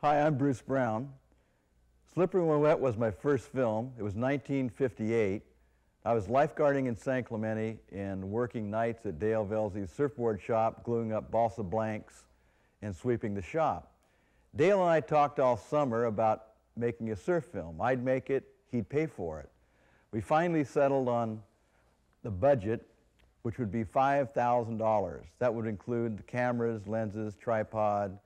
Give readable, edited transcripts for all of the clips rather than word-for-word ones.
Hi, I'm Bruce Brown. Slippery When Wet was my first film. It was 1958. I was lifeguarding in San Clemente and working nights at Dale Velzy's surfboard shop, gluing up balsa blanks and sweeping the shop. Dale and I talked all summer about making a surf film. I'd make it, he'd pay for it. We finally settled on the budget, which would be $5,000. That would include the cameras, lenses, tripod,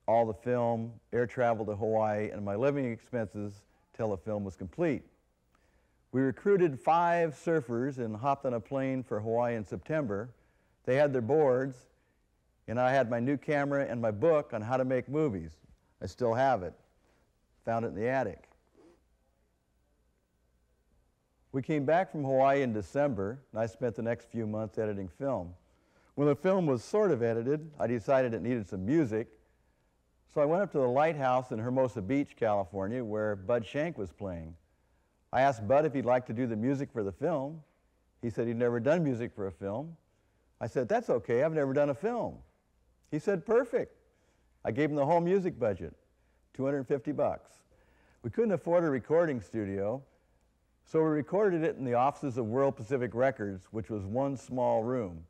all the film, air travel to Hawaii, and my living expenses till the film was complete. We recruited 5 surfers and hopped on a plane for Hawaii in September. They had their boards, and I had my new camera and my book on how to make movies. I still have it. Found it in the attic. We came back from Hawaii in December, and I spent the next few months editing film. When the film was sort of edited, I decided it needed some music, so I went up to the lighthouse in Hermosa Beach, California, where Bud Shank was playing. I asked Bud if he'd like to do the music for the film. He said he'd never done music for a film. I said, "That's okay, I've never done a film." He said, "Perfect." I gave him the whole music budget, $250. We couldn't afford a recording studio, so we recorded it in the offices of World Pacific Records, which was one small room.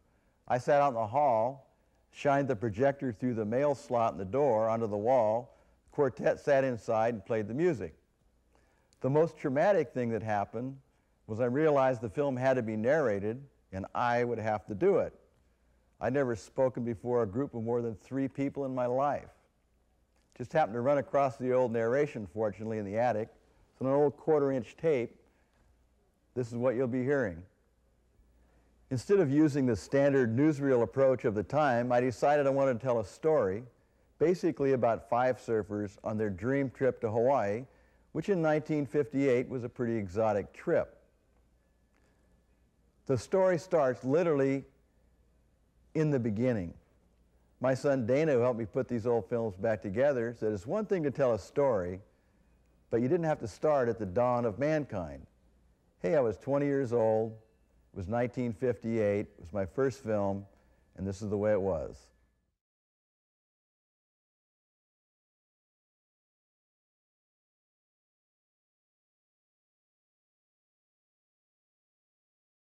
I sat out in the hall, shined the projector through the mail slot in the door onto the wall. The quartet sat inside and played the music. The most traumatic thing that happened was I realized the film had to be narrated, and I would have to do it. I'd never spoken before a group of more than 3 people in my life. Just happened to run across the old narration, fortunately, in the attic. It's an old 1/4-inch tape. This is what you'll be hearing. Instead of using the standard newsreel approach of the time, I decided I wanted to tell a story, basically about 5 surfers on their dream trip to Hawaii, which in 1958 was a pretty exotic trip. The story starts literally in the beginning. My son Dana, who helped me put these old films back together, said it's one thing to tell a story, but you didn't have to start at the dawn of mankind. Hey, I was 20 years old. It was 1958, it was my first film, and this is the way it was.